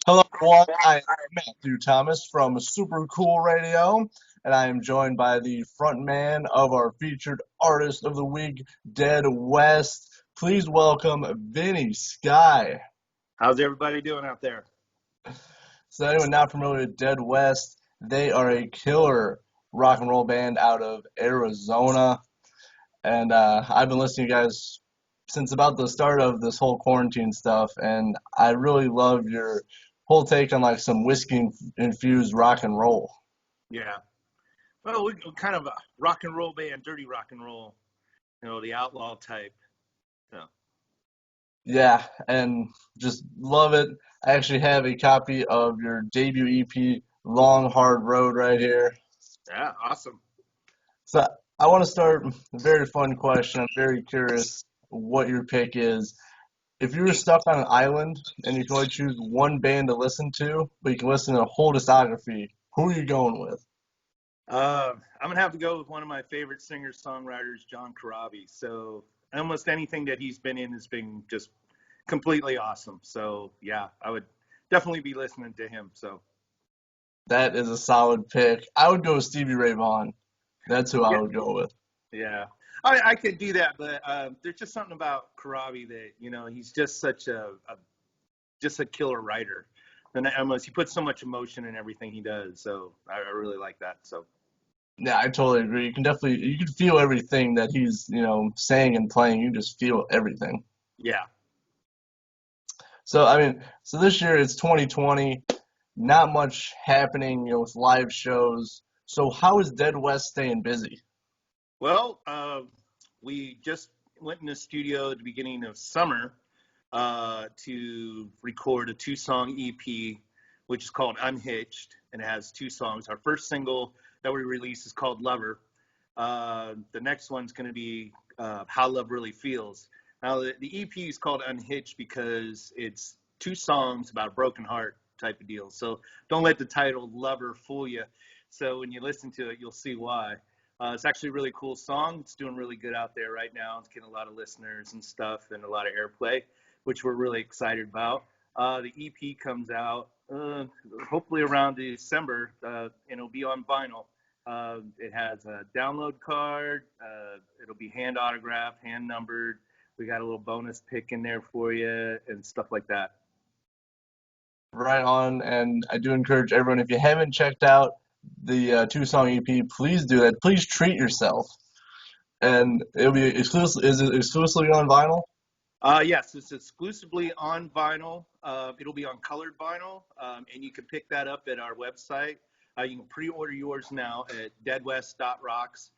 Hello, everyone. I am Matthew Thomas from Super Cool Radio, and I am joined by the front man of our featured artist of the week, Dead West. Please welcome Vinny Sky. How's everybody doing out there? So, anyone not familiar with Dead West, they are a killer rock and roll band out of Arizona, and I've been listening to you guys since about the start of this whole quarantine stuff, and I really love your whole take on like some whiskey infused rock and roll. Yeah. Well, we're kind of a rock and roll band, dirty rock and roll, the outlaw type. So, Yeah, and just love it. I actually have a copy of your debut EP, Long Hard Road, right here. yeah, awesome. So I want to start with a very fun question. I'm very curious what your pick is. If you were stuck on an island and you could only choose one band to listen to, but you can listen to a whole discography, who are you going with? I'm gonna have to go with one of my favorite singer-songwriters, John Corabi. So almost anything that he's been in has been just completely awesome. So yeah, I would definitely be listening to him. So That is a solid pick. I would go with Stevie Ray Vaughan. That's who I yeah, would go with. yeah. I could do that, but there's just something about Corabi that he's just such just a killer writer. And almost he puts so much emotion in everything he does. So I really like that. So Yeah, I totally agree. You can feel everything that he's, saying and playing. You just feel everything. yeah. So, I mean, so this year it's 2020, not much happening, with live shows. So how is Dead West staying busy? Well, we just went in the studio at the beginning of summer to record a two-song EP, which is called Unhitched, and it has two songs. Our first single that we released is called Lover. The next one's going to be How Love Really Feels. Now, the EP is called Unhitched because it's two songs about a broken heart type of deal. So don't let the title Lover fool you. So when you listen to it, you'll see why. It's actually a really cool song. It's doing really good out there right now. It's getting a lot of listeners and stuff and a lot of airplay, which we're really excited about. The EP comes out hopefully around December, and it'll be on vinyl. It has a download card. It'll be hand autographed, hand numbered. We got a little bonus pick in there for you and stuff like that. Right on, and I do encourage everyone, if you haven't checked out the two-song EP, please do that. Please treat yourself. And it'll be exclusive. Is it exclusively on vinyl? Yes, it's exclusively on vinyl. It'll be on colored vinyl, and you can pick that up at our website. You can pre-order yours now at deadwest.rocks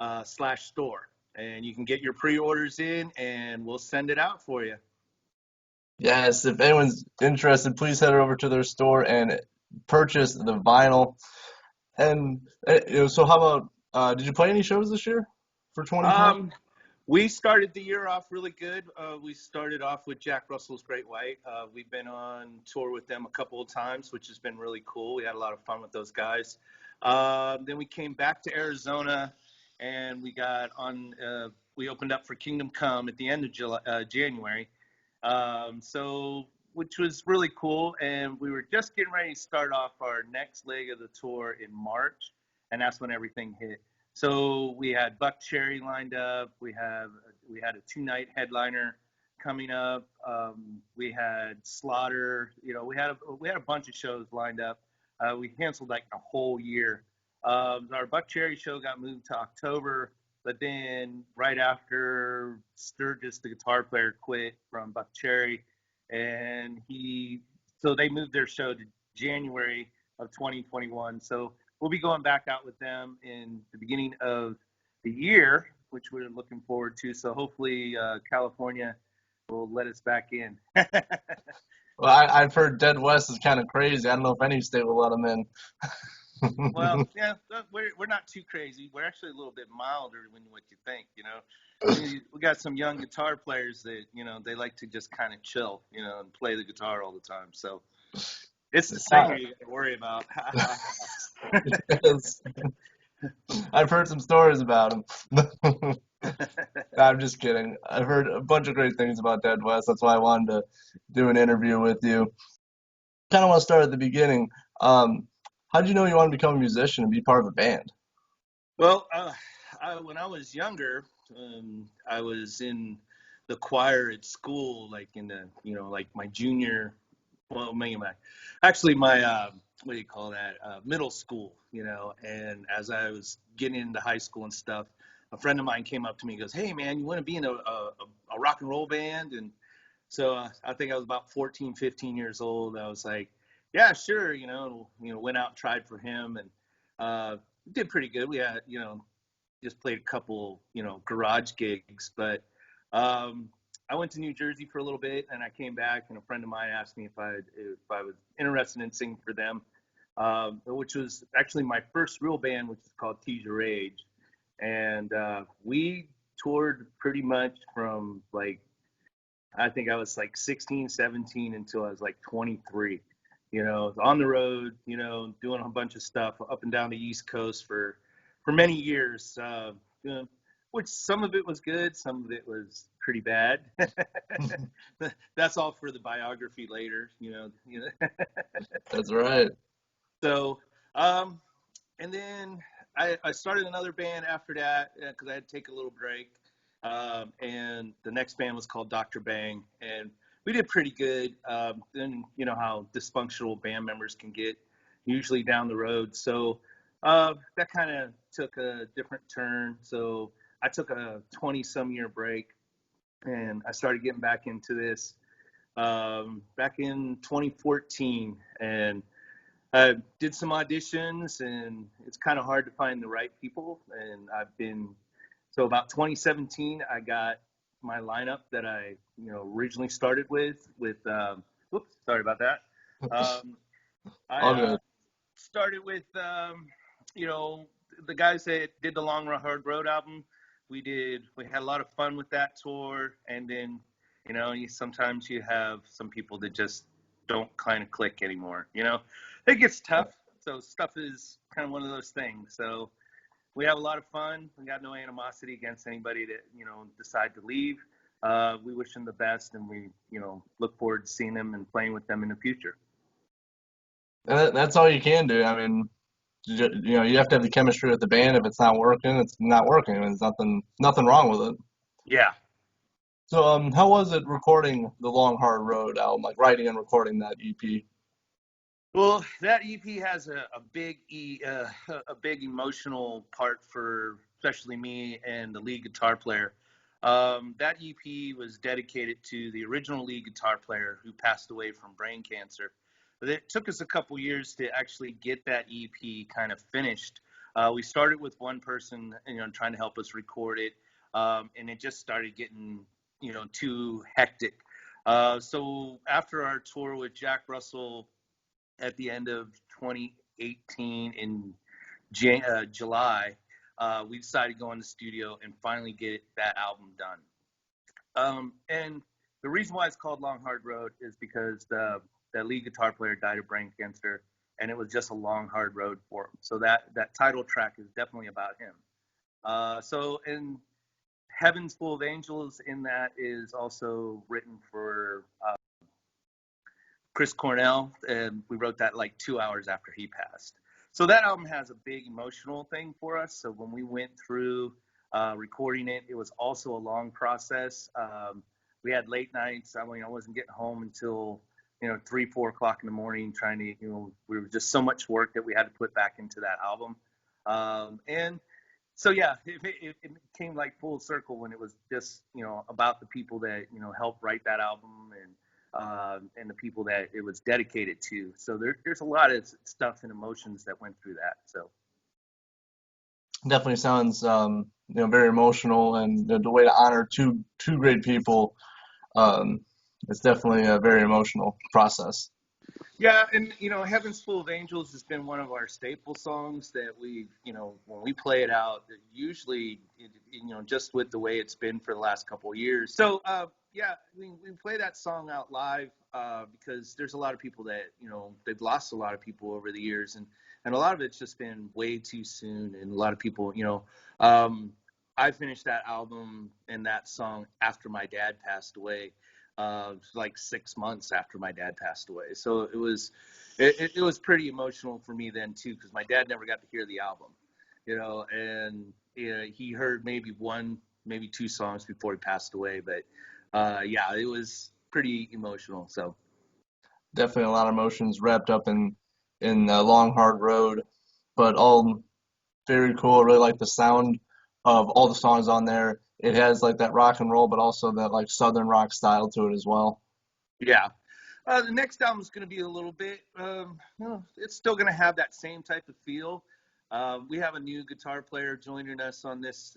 /store. And you can get your pre-orders in, and we'll send it out for you. Yes, if anyone's interested, please head over to their store and purchase the vinyl. And so how about did you play any shows this year for 2020? Um, we started the year off really good. We started off with Jack Russell's Great White. We've been on tour with them a couple of times, which has been really cool. We had a lot of fun with those guys. Then we came back to Arizona, and we got on. We opened up for Kingdom Come at the end of January. So which was really cool. And we were just getting ready to start off our next leg of the tour in March, and that's when everything hit. So we had Buck Cherry lined up. We had a 2-night headliner coming up. We had Slaughter. We had a bunch of shows lined up. We canceled like a whole year. Our Buck Cherry show got moved to October, but then right after Sturgis, the guitar player, quit from Buck Cherry, and so they moved their show to January of 2021. So we'll be going back out with them in the beginning of the year, which we're looking forward to. So hopefully California will let us back in. Well, I've heard Dead West is kind of crazy. I don't know if any state will let them in. Well, yeah, we're not too crazy. We're actually a little bit milder than what you think. We got some young guitar players that they like to just kind of chill, and play the guitar all the time. So it's the singer you got to worry about. Yes. I've heard some stories about him. I'm just kidding. I've heard a bunch of great things about Dead West. That's why I wanted to do an interview with you. kind of want to start at the beginning. How did you know you wanted to become a musician and be part of a band? Well, when I was younger, I was in the choir at school, like in the, like my junior, well, maybe actually my, what do you call that, middle school, and as I was getting into high school and stuff, a friend of mine came up to me and goes, "Hey, man, you want to be in a rock and roll band?" And so I think I was about 14, 15 years old. I was like, yeah, sure, went out and tried for him and did pretty good. We had, just played a couple, garage gigs, but I went to New Jersey for a little bit and I came back and a friend of mine asked me if I was interested in singing for them, which was actually my first real band, which is called Tease Your Age. And we toured pretty much from like, I think I was like 16, 17 until I was like 23. On the road, doing a bunch of stuff up and down the East Coast for many years. Which some of it was good, some of it was pretty bad. That's all for the biography later, That's right. So, and then I started another band after that because I had to take a little break. And the next band was called Dr. Bang, and we did pretty good. Then you know how dysfunctional band members can get, usually down the road. So that kind of took a different turn. So I took a 20-some year break, and I started getting back into this back in 2014, and I did some auditions, and it's kind of hard to find the right people. And so about 2017, I got my lineup that I, originally started with, whoops, sorry about that. I All good. started with, you know, the guys that did the Long Hard Road album. We had a lot of fun with that tour. And then, sometimes you have some people that just don't kind of click anymore, it gets tough. So stuff is kind of one of those things. So we have a lot of fun. We got no animosity against anybody that, decide to leave. We wish them the best, and we, look forward to seeing them and playing with them in the future. And that's all you can do. I mean, you have to have the chemistry with the band. If it's not working, it's not working. I mean, there's nothing wrong with it. Yeah. So, how was it recording the Long Hard Road album, like writing and recording that EP? Well, that EP has a big emotional part for especially me and the lead guitar player. That EP was dedicated to the original lead guitar player who passed away from brain cancer. But it took us a couple years to actually get that EP kind of finished. We started with one person, trying to help us record it, and it just started getting, too hectic. So after our tour with Jack Russell at the end of 2018 in July, we decided to go in the studio and finally get that album done. And the reason why it's called Long Hard Road is because the lead guitar player died of brain cancer, and it was just a long, hard road for him. So that title track is definitely about him. And Heaven's Full of Angels in that is also written for Chris Cornell, and we wrote that like 2 hours after he passed. So that album has a big emotional thing for us. So when we went through recording it, it was also a long process. We had late nights. I wasn't getting home until 3, 4 o'clock in the morning, trying to, we were just so much work that we had to put back into that album. And so, yeah, it came like full circle when it was just, about the people that, helped write that album and the people that it was dedicated to. So there's a lot of stuff and emotions that went through that. So Definitely sounds, very emotional, and the way to honor two great people, it's definitely a very emotional process. yeah, and Heaven's Full of Angels has been one of our staple songs that we, when we play it out, usually, just with the way it's been for the last couple of years. So yeah, we play that song out live because there's a lot of people that they've lost a lot of people over the years, and a lot of it's just been way too soon, and a lot of people, I finished that album and that song after my dad passed away. like 6 months after my dad passed away. So it was pretty emotional for me then too, because my dad never got to hear the album, and he heard maybe one, maybe two songs before he passed away. But yeah, it was pretty emotional. So Definitely a lot of emotions wrapped up in Long Hard Road, but all very cool. I really like the sound of all the songs on there. It has like that rock and roll, but also that like southern rock style to it as well. yeah. The next album is going to be a little bit, it's still going to have that same type of feel. We have a new guitar player joining us on this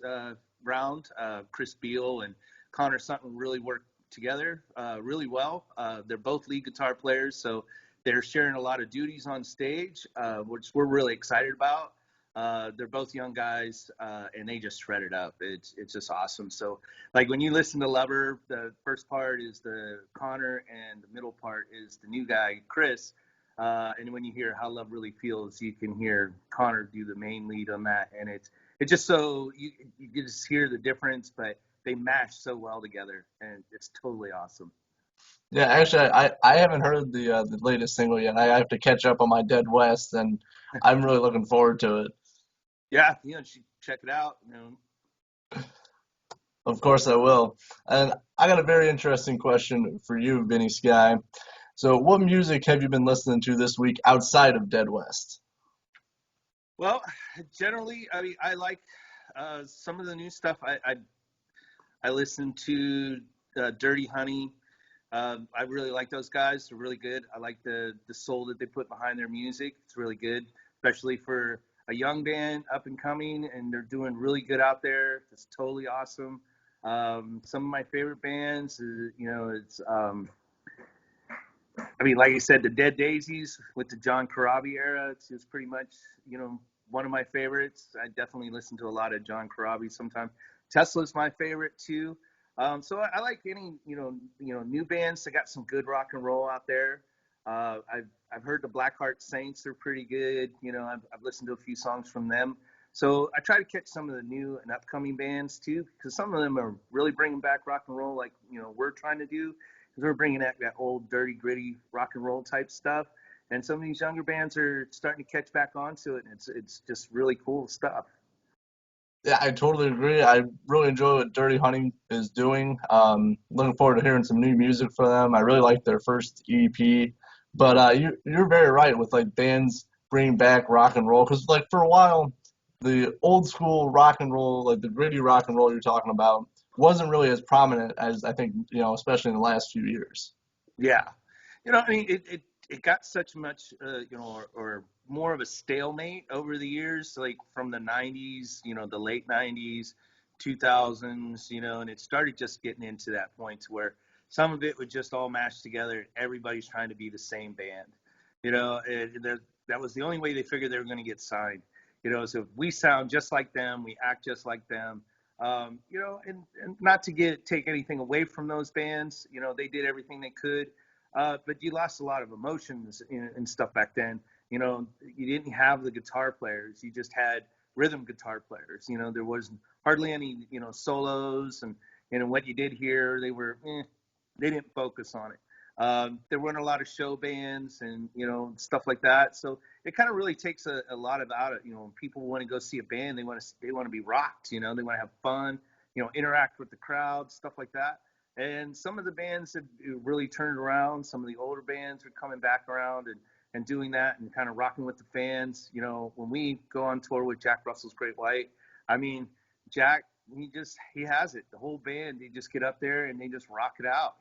round. Chris Beal and Connor Sutton really work together really well. They're both lead guitar players, so they're sharing a lot of duties on stage, which we're really excited about. They're both young guys, and they just shred it up. It's just awesome. So, like when you listen to Lover, the first part is the Connor, and the middle part is the new guy Chris. And when you hear How Love Really Feels, you can hear Connor do the main lead on that, and it's just so you can just hear the difference, but they mash so well together, and it's totally awesome. Yeah, actually, I haven't heard the latest single yet. I have to catch up on my Dead West, and I'm really looking forward to it. Yeah, you should check it out. Of course, I will. And I got a very interesting question for you, Vinny Sky. So, what music have you been listening to this week outside of Dead West? Well, generally, I mean, I like some of the new stuff. I listen to Dirty Honey. I really like those guys. They're really good. I like the soul that they put behind their music. It's really good, especially for a young band up and coming, and they're doing really good out there. It's totally awesome. Some of my favorite bands, it's I mean, like you said, the Dead Daisies with the John Corabi era. It's pretty much, one of my favorites. I definitely listen to a lot of John Corabi sometimes. Tesla's my favorite too. So I like any, new bands that got some good rock and roll out there. I've heard the Blackheart Saints are pretty good. I've listened to a few songs from them. So I try to catch some of the new and upcoming bands too, because some of them are really bringing back rock and roll, like we're trying to do, because we're bringing back that old dirty gritty rock and roll type stuff. And some of these younger bands are starting to catch back onto it, and it's just really cool stuff. Yeah, I totally agree. I really enjoy what Dirty Honey is doing. Looking forward to hearing some new music from them. I really like their first EP. But you're very right with like bands bringing back rock and roll because like for a while, the old school rock and roll, like the gritty rock and roll you're talking about, wasn't really as prominent as I think especially in the last few years. Yeah, I mean, it got such much, or more of a stalemate over the years, like from the '90s, the late '90s, 2000s, and it started just getting into that point to where some of it would just all mash together, and everybody's trying to be the same band, that was the only way they figured they were going to get signed, so if we sound just like them, we act just like them. And not to take anything away from those bands, they did everything they could, but you lost a lot of emotions and stuff back then. You didn't have the guitar players; you just had rhythm guitar players. There was hardly any, solos, and what you did here, they didn't focus on it. There weren't a lot of show bands and stuff like that, so it kind of really takes a lot of out of when people want to go see a band, they want to be rocked, they want to have fun, interact with the crowd, stuff like that. And some of the bands have really turned around. Some of the older bands are coming back around and doing that and kind of rocking with the fans. When we go on tour with Jack Russell's Great White, I mean, Jack, he has it. The whole band, they just get up there and they just rock it out.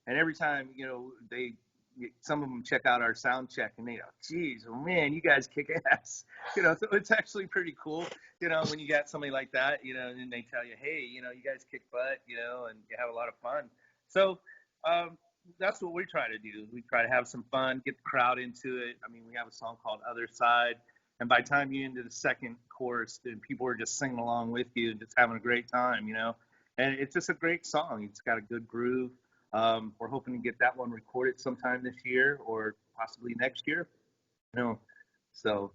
And every time, some of them check out our sound check and they go, geez, oh man, you guys kick ass. So it's actually pretty cool, when you got somebody like that, and they tell you, hey, you guys kick butt, and you have a lot of fun. So that's what we try to do. We try to have some fun, get the crowd into it. I mean, we have a song called Other Side. And by the time you into the second chorus, then people are just singing along with you and just having a great time, And it's just a great song. It's got a good groove. We're hoping to get that one recorded sometime this year or possibly next year. So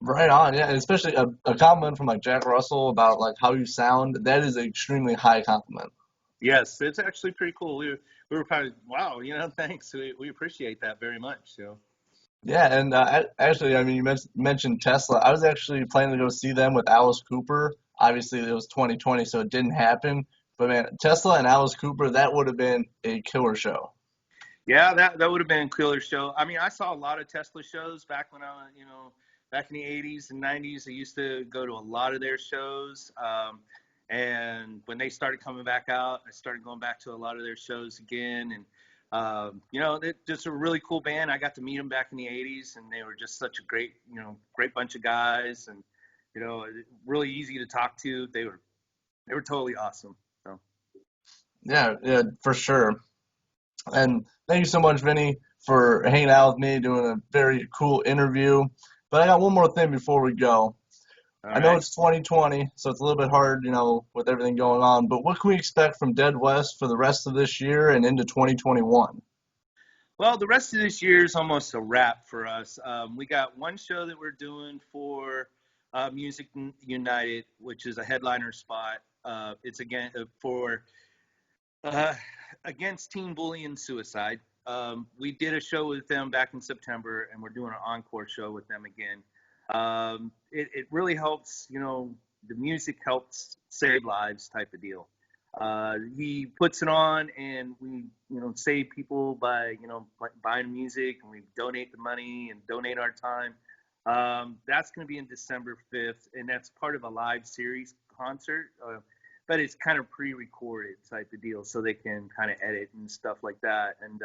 Right on, yeah, and especially a compliment from like Jack Russell about like how you sound. That is an extremely high compliment. Yes, it's actually pretty cool. We were probably wow, thanks. We appreciate that very much. Yeah, and actually, I mean, you mentioned Tesla. I was actually planning to go see them with Alice Cooper. Obviously, it was 2020, so it didn't happen. But man, Tesla and Alice Cooper, that would have been a killer show. Yeah, that would have been a killer show. I mean, I saw a lot of Tesla shows back when back in the 80s and 90s. I used to go to a lot of their shows. And when they started coming back out, I started going back to a lot of their shows again. And, they're just a really cool band. I got to meet them back in the 80s, and they were just such a great bunch of guys. And, really easy to talk to. They were totally awesome. So. Yeah, yeah, for sure. And thank you so much, Vinny, for hanging out with me, doing a very cool interview. But I got one more thing before we go. All I know right. it's 2020, so it's a little bit hard, with everything going on. But what can we expect from Dead West for the rest of this year and into 2021? Well, the rest of this year is almost a wrap for us. We got one show that we're doing for Music United, which is a headliner spot. It's again for uh, against teen bullying and suicide. We did a show with them back in September, and we're doing an encore show with them again. It really helps, the music helps save lives type of deal. He puts it on, and we, save people by, buying music, and we donate the money and donate our time. That's going to be in December 5th, and that's part of a live series concert, but it's kind of pre-recorded type of deal, so they can kind of edit and stuff like that, and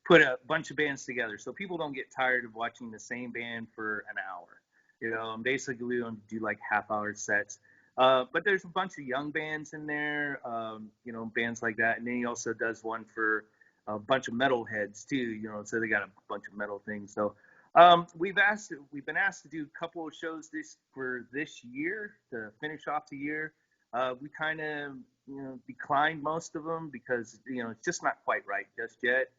put a bunch of bands together, so people don't get tired of watching the same band for an hour. Basically we don't do like half-hour sets. But there's a bunch of young bands in there, bands like that. And then he also does one for a bunch of metal heads too, so they got a bunch of metal things. So we've been asked to do a couple of shows for this year to finish off the year. We kind of, declined most of them because, it's just not quite right just yet.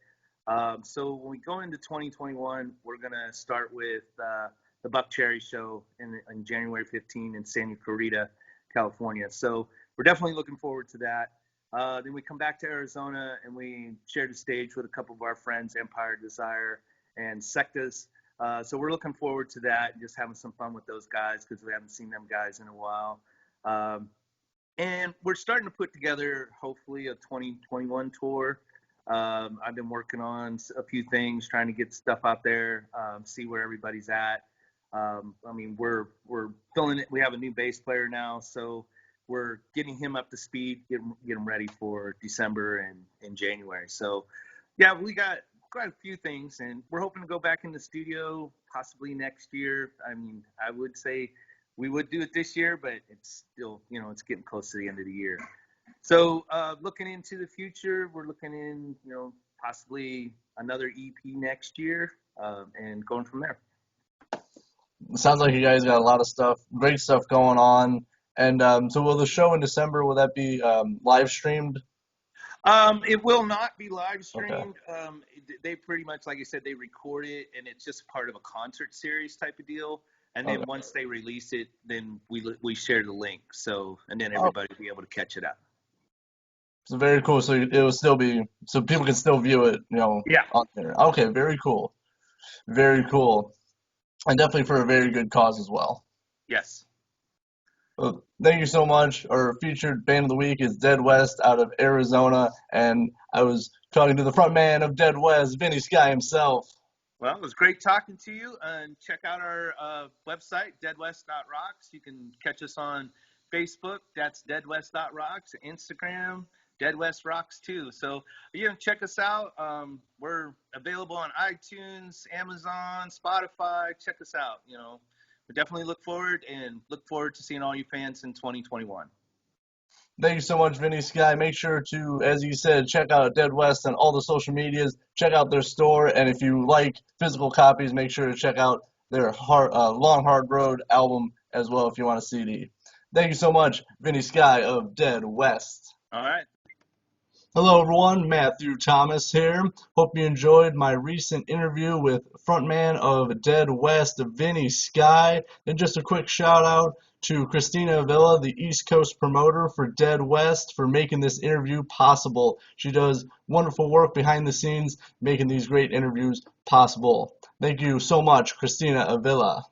So when we go into 2021, we're going to start with the Buck Cherry show in January 15 in Santa Clarita, California. So we're definitely looking forward to that. Then we come back to Arizona, and we share the stage with a couple of our friends, Empire Desire and Sectas. So we're looking forward to that and just having some fun with those guys because we haven't seen them guys in a while. And we're starting to put together, hopefully, a 2021 tour. I've been working on a few things, trying to get stuff out there, see where everybody's at. I mean, we're filling it. We have a new bass player now, so we're getting him up to speed, get him ready for December and January. So, yeah, we got quite a few things, and we're hoping to go back in the studio possibly next year. I mean, I would say we would do it this year, but it's still, it's getting close to the end of the year. So looking into the future, we're looking in, possibly another EP next year, and going from there. It sounds like you guys got a lot of stuff, great stuff going on. And so will the show in December, will that be live streamed? It will not be live Okay. streamed. They pretty much, like I said, they record it, and it's just part of a concert series type of deal. And then Okay. once they release it, then we share the link. So, and then Oh, everybody will be able to catch it up. so very cool. So it will still be, so people can still view it, Yeah. on there. Okay, very cool. Very cool. And definitely for a very good cause as well. Yes. Well, thank you so much. Our featured band of the week is Dead West out of Arizona, and I was talking to the front man of Dead West, Vinny Sky himself. Well, it was great talking to you. And check out our website, deadwest.rocks. You can catch us on Facebook. That's deadwest.rocks. Instagram, Dead West Rocks too. So you can check us out. We're available on iTunes, Amazon, Spotify. Check us out. We definitely look forward to seeing all you fans in 2021. Thank you so much, Vinny Sky. Make sure to, as you said, check out Dead West on all the social medias. Check out their store, and if you like physical copies, make sure to check out their Long Hard Road album as well if you want a CD. Thank you so much, Vinny Sky of Dead West. All right. Hello everyone, Matthew Thomas here. Hope you enjoyed my recent interview with frontman of Dead West Vinny Sky. And just a quick shout out to Christina Avila, the East Coast promoter for Dead West, for making this interview possible. She does wonderful work behind the scenes, making these great interviews possible. Thank you so much, Christina Avila.